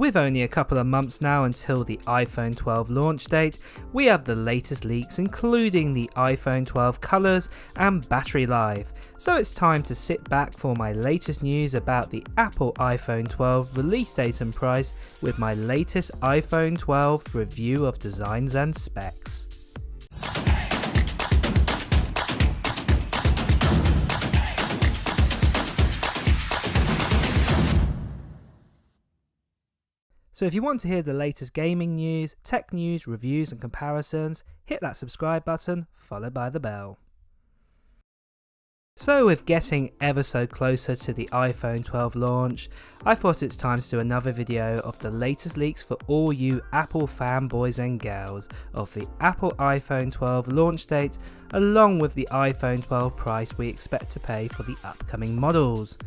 With only a couple of months now until the iPhone 12 launch date, we have the latest leaks including the iPhone 12 colours and battery life. So it's time to sit back for my latest news about the Apple iPhone 12 release date and price with my latest iPhone 12 review of designs and specs. So if you want to hear the latest gaming news, tech news, reviews and comparisons, hit that subscribe button followed by the bell. So with getting ever so closer to the iPhone 12 launch, I thought it's time to do another video of the latest leaks for all you Apple fanboys and girls of the Apple iPhone 12 launch date, along with the iPhone 12 price we expect to pay for the upcoming models.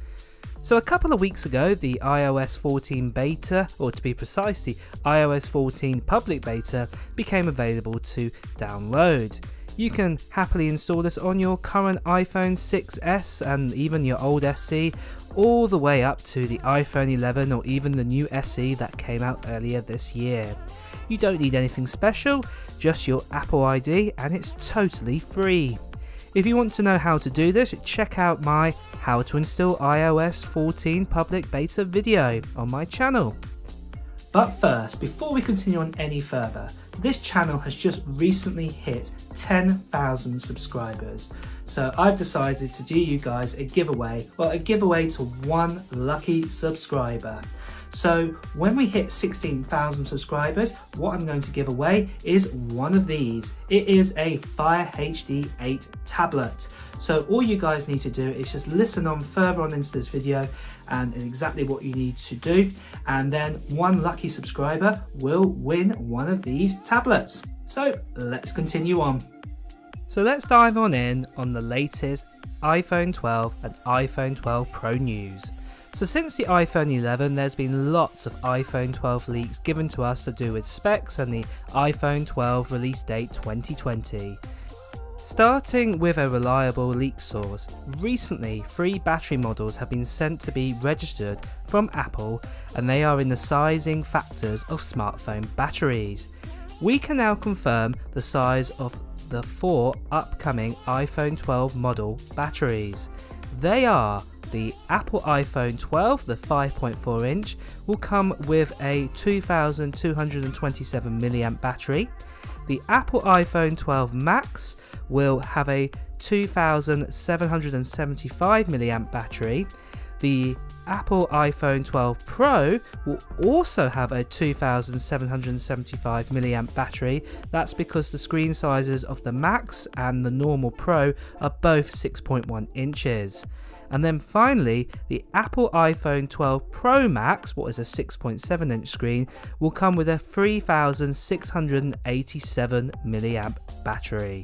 So a couple of weeks ago, the iOS 14 beta, or to be precise, the iOS 14 public beta became available to download. You can happily install this on your current iPhone 6s and even your old SE, all the way up to the iPhone 11 or even the new SE that came out earlier this year. You don't need anything special, just your Apple ID, and it's totally free. If you want to know how to do this, check out my How to Install iOS 14 Public Beta video on my channel. But first, before we continue on any further, this channel has just recently hit 10,000 subscribers. So I've decided to do you guys a giveaway to one lucky subscriber. So when we hit 16,000 subscribers, what I'm going to give away is one of these. It is a Fire HD 8 tablet. So all you guys need to do is just listen on further on into this video and exactly what you need to do. And then one lucky subscriber will win one of these tablets. So let's continue on. So let's dive on in on the latest iPhone 12 and iPhone 12 Pro news. So since the iPhone 11, there's been lots of iPhone 12 leaks given to us to do with specs and the iPhone 12 release date 2020. Starting with a reliable leak source, recently 3 battery models have been sent to be registered from Apple, and they are in the sizing factors of smartphone batteries. We can now confirm the size of the 4 upcoming iPhone 12 model batteries. They are: the Apple iPhone 12, the 5.4 inch, will come with a 2227 mAh battery. The Apple iPhone 12 Max will have a 2775 mAh battery. The Apple iPhone 12 Pro will also have a 2775 mAh battery. That's because the screen sizes of the Max and the normal Pro are both 6.1 inches. And then finally, the Apple iPhone 12 Pro Max, what is a 6.7 inch screen, will come with a 3687 mAh battery.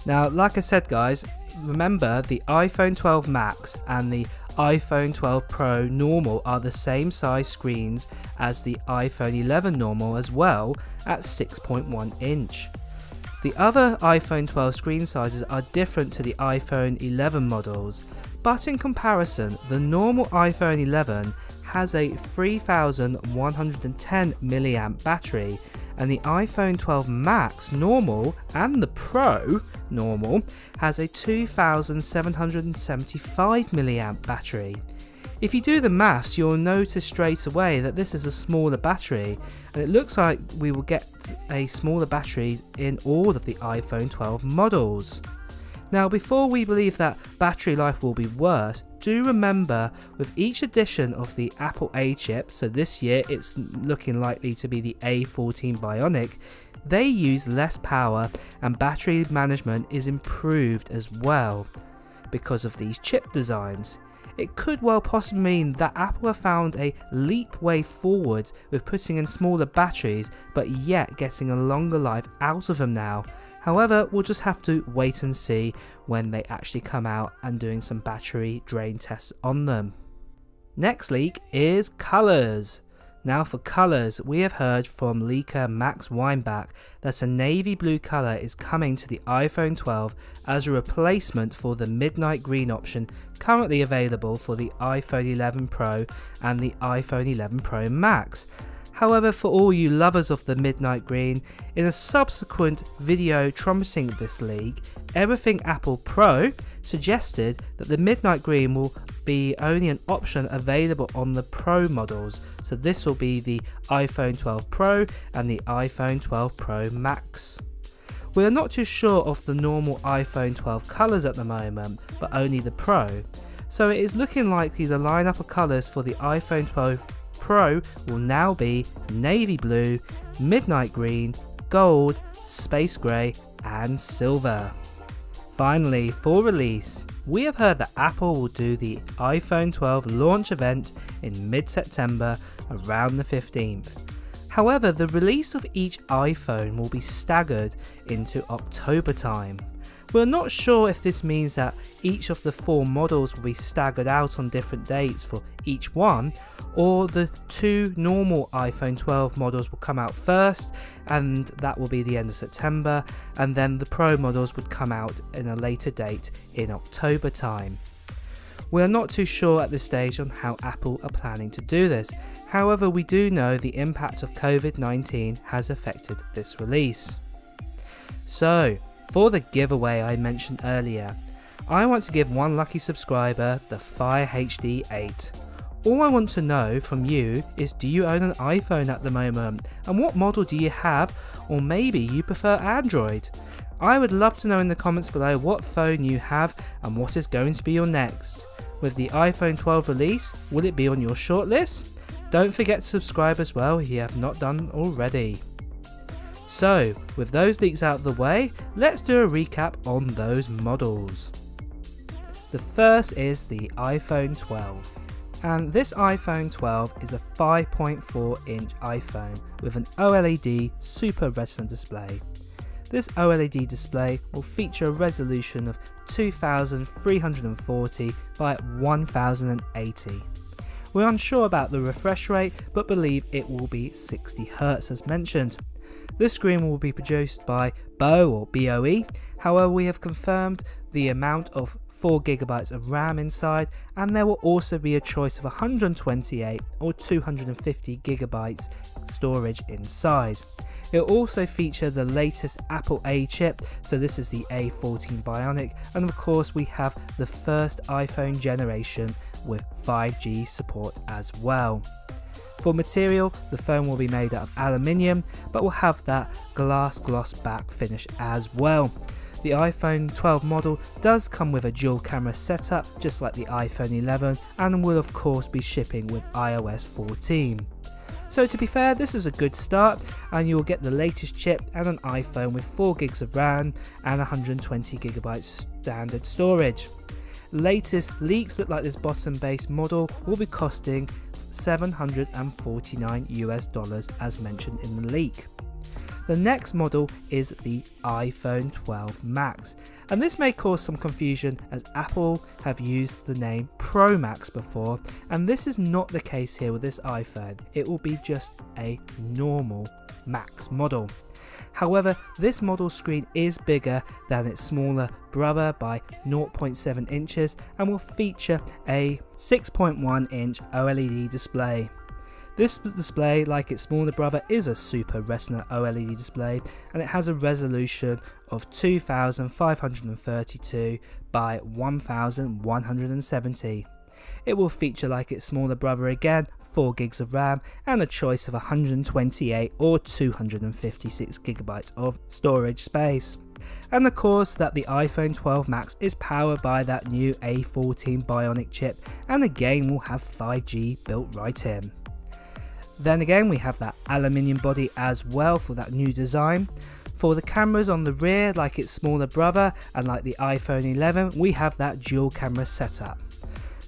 Now, like I said guys, remember the iPhone 12 Max and the iPhone 12 Pro normal are the same size screens as the iPhone 11 normal as well, at 6.1 inch. The other iPhone 12 screen sizes are different to the iPhone 11 models, but in comparison, the normal iPhone 11 has a 3110 mAh battery, and the iPhone 12 Max normal and the Pro normal has a 2775 mAh battery. If you do the maths, you'll notice straight away that this is a smaller battery, and it looks like we will get a smaller batteries in all of the iPhone 12 models. Now, before we believe that battery life will be worse, do remember with each edition of the Apple A chip, so this year it's looking likely to be the A14 Bionic, they use less power and battery management is improved as well because of these chip designs. It could well possibly mean that Apple have found a leap way forward with putting in smaller batteries, but yet getting a longer life out of them now. However, we'll just have to wait and see when they actually come out and doing some battery drain tests on them. Next leak is colours. Now for colours, we have heard from leaker Max Weinbach that a navy blue colour is coming to the iPhone 12 as a replacement for the midnight green option currently available for the iPhone 11 Pro and the iPhone 11 Pro Max. However, for all you lovers of the midnight green, in a subsequent video trumpeting this leak, Everything Apple Pro suggested that the midnight green will be only an option available on the Pro models, so this will be the iPhone 12 Pro and the iPhone 12 Pro Max. We are not too sure of the normal iPhone 12 colours at the moment, but only the Pro, so it is looking likely the lineup of colours for the iPhone 12 Pro will now be navy blue, midnight green, gold, space grey and silver. Finally, for release, we have heard that Apple will do the iPhone 12 launch event in mid-September around the 15th. However, the release of each iPhone will be staggered into October time. We're not sure if this means that each of the 4 models will be staggered out on different dates for each one, or the 2 normal iPhone 12 models will come out first and that will be the end of September, and then the Pro models would come out in a later date in October time. We are not too sure at this stage on how Apple are planning to do this. However, we do know the impact of COVID-19 has affected this release. So, for the giveaway I mentioned earlier, I want to give one lucky subscriber the Fire HD 8. All I want to know from you is, do you own an iPhone at the moment, and what model do you have, or maybe you prefer Android? I would love to know in the comments below what phone you have and what is going to be your next. With the iPhone 12 release, will it be on your shortlist? Don't forget to subscribe as well if you have not done already. So, with those leaks out of the way, let's do a recap on those models. The first is the iPhone 12. And this iPhone 12 is a 5.4 inch iPhone with an OLED Super Retina display. This OLED display will feature a resolution of 2340 by 1080. We're unsure about the refresh rate, but believe it will be 60Hz as mentioned. This screen will be produced by BOE or BOE, however we have confirmed the amount of 4GB of RAM inside, and there will also be a choice of 128 or 250GB storage inside. It will also feature the latest Apple A chip, so this is the A14 Bionic, and of course we have the first iPhone generation with 5G support as well. For material, the phone will be made out of aluminium, but will have that glass gloss back finish as well. The iPhone 12 model does come with a dual camera setup, just like the iPhone 11, and will of course be shipping with iOS 14. So to be fair, this is a good start, and you will get the latest chip and an iPhone with 4GB of RAM and 120GB standard storage. Latest leaks look like this bottom base model will be costing $749 as mentioned in the leak. The next model is the iPhone 12 Max, and this may cause some confusion as Apple have used the name Pro Max before, and this is not the case here with this iPhone. It will be just a normal Max model. However, this model screen is bigger than its smaller brother by 0.7 inches and will feature a 6.1 inch OLED display. This display, like its smaller brother, is a Super Retina OLED display, and it has a resolution of 2532 by 1170. It will feature, like its smaller brother again, 4GB of RAM and a choice of 128 or 256GB of storage space. And of course that the iPhone 12 Max is powered by that new A14 Bionic chip, and again will have 5G built right in. Then again we have that aluminium body as well for that new design. For the cameras on the rear, like its smaller brother and like the iPhone 11, we have that dual camera setup.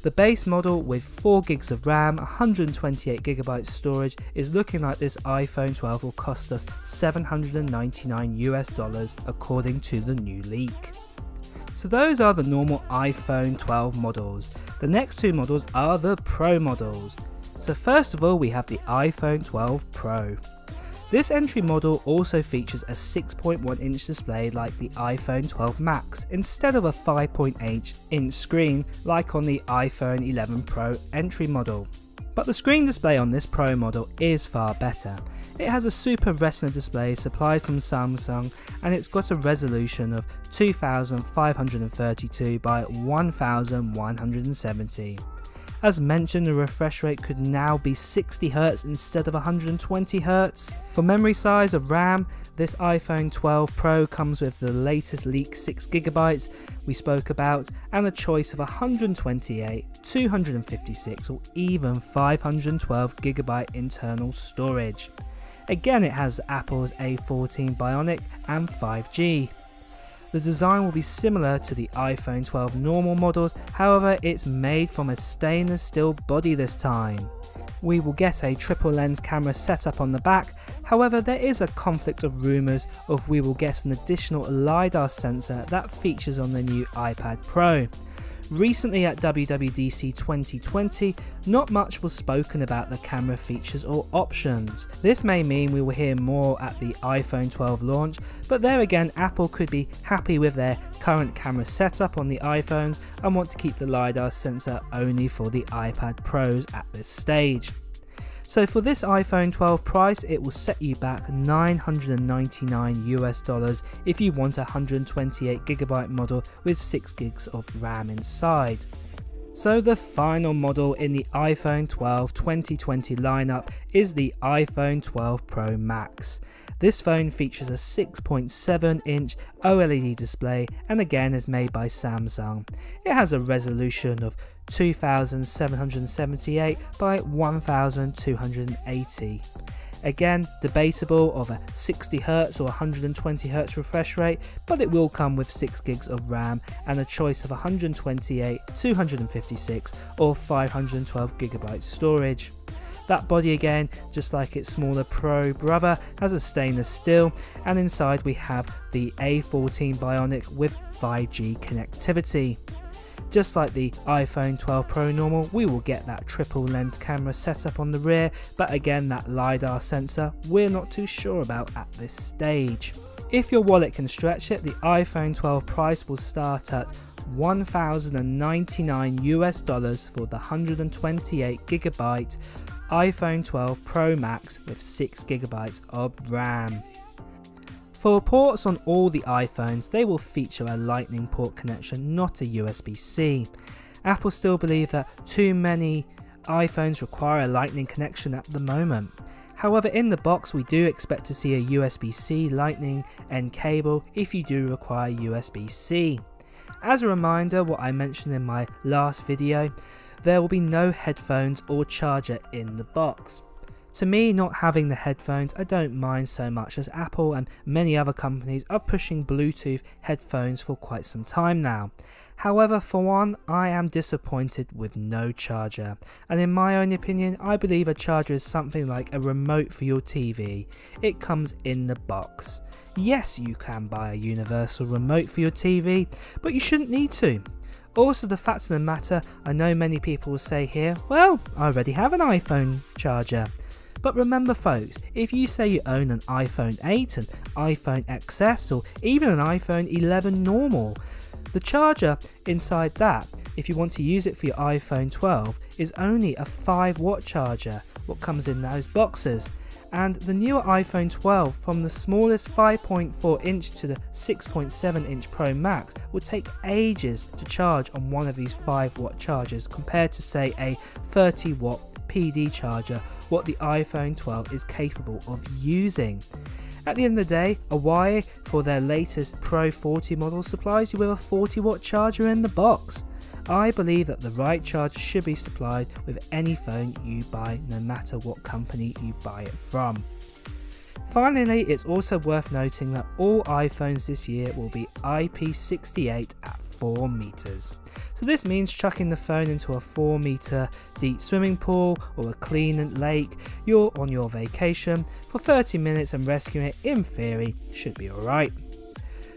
The base model with 4GB of RAM, 128GB storage is looking like this iPhone 12 will cost us $799 according to the new leak. So those are the normal iPhone 12 models. The next two models are the Pro models. So first of all we have the iPhone 12 Pro. This entry model also features a 6.1 inch display like the iPhone 12 Max instead of a 5.8 inch screen like on the iPhone 11 Pro entry model. But the screen display on this Pro model is far better. It has a Super Retina display supplied from Samsung and it's got a resolution of 2532 by 1170. As mentioned, the refresh rate could now be 60Hz instead of 120Hz. For memory size of RAM, this iPhone 12 Pro comes with the latest leaked 6GB we spoke about and a choice of 128, 256 or even 512GB internal storage. Again, it has Apple's A14 Bionic and 5G. The design will be similar to the iPhone 12 normal models, however it's made from a stainless steel body this time. We will get a triple lens camera setup on the back, however there is a conflict of rumours of we will get an additional LiDAR sensor that features on the new iPad Pro. Recently at WWDC 2020, not much was spoken about the camera features or options. This may mean we will hear more at the iPhone 12 launch, but there again Apple could be happy with their current camera setup on the iPhones and want to keep the LiDAR sensor only for the iPad Pros at this stage. So for this iPhone 12 price, it will set you back $999 if you want a 128GB model with 6GB of RAM inside. So the final model in the iPhone 12 2020 lineup is the iPhone 12 Pro Max. This phone features a 6.7 inch OLED display and again is made by Samsung. It has a resolution of 2778 by 1280. Again, debatable of a 60Hz or 120Hz refresh rate, but it will come with 6GB of RAM and a choice of 128, 256 or 512GB storage. That body again, just like its smaller Pro brother, has a stainless steel, and inside we have the A14 Bionic with 5G connectivity. Just like the iPhone 12 Pro normal, we will get that triple lens camera setup on the rear, but again that LiDAR sensor we're not too sure about at this stage. If your wallet can stretch it, the iPhone 12 price will start at $1,099 for the 128GB iPhone 12 Pro Max with 6GB of RAM. For ports on all the iPhones, they will feature a Lightning port connection, not a USB-C. Apple still believe that too many iPhones require a Lightning connection at the moment. However, in the box we do expect to see a USB-C Lightning end cable if you do require USB-C. As a reminder, what I mentioned in my last video, there will be no headphones or charger in the box. To me, not having the headphones I don't mind so much, as Apple and many other companies are pushing Bluetooth headphones for quite some time now. However, for one, I am disappointed with no charger, and in my own opinion I believe a charger is something like a remote for your TV. It comes in the box. Yes, you can buy a universal remote for your TV, but you shouldn't need to. Also, the fact of the matter, I know many people will say here, well, I already have an iPhone charger. But remember folks, if you say you own an iPhone 8, an iPhone XS or even an iPhone 11 normal, the charger inside that, if you want to use it for your iPhone 12, is only a 5-watt charger, what comes in those boxes. And the newer iPhone 12, from the smallest 5.4 inch to the 6.7 inch Pro Max, will take ages to charge on one of these 5-watt chargers compared to say a 30-watt PD charger, what the iPhone 12 is capable of using. At the end of the day, Huawei for their latest Pro 40 model supplies you with a 40-watt charger in the box. I believe that the right charger should be supplied with any phone you buy, no matter what company you buy it from. Finally, it's also worth noting that all iPhones this year will be IP68 at 4 meters. So this means chucking the phone into a 4 meter deep swimming pool or a clean lake, you're on your vacation for 30 minutes and rescuing it, in theory, should be alright.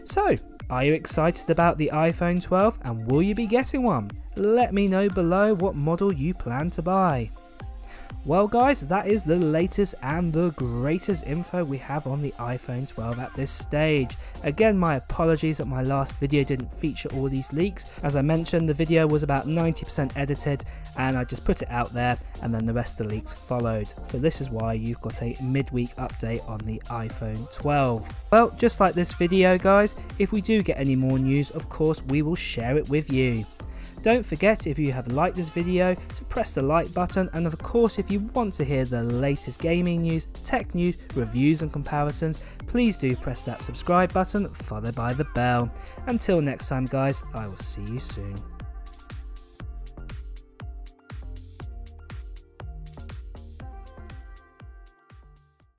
So, are you excited about the iPhone 12 and will you be getting one? Let me know below what model you plan to buy. Well guys, that is the latest and the greatest info we have on the iPhone 12 at this stage. Again, my apologies that my last video didn't feature all these leaks. As I mentioned, the video was about 90% edited and I just put it out there and then the rest of the leaks followed. So this is why you've got a midweek update on the iPhone 12. Well, just like this video guys, if we do get any more news, of course we will share it with you. Don't forget, if you have liked this video, to press the like button, and of course if you want to hear the latest gaming news, tech news, reviews and comparisons, please do press that subscribe button followed by the bell. Until next time guys, I will see you soon.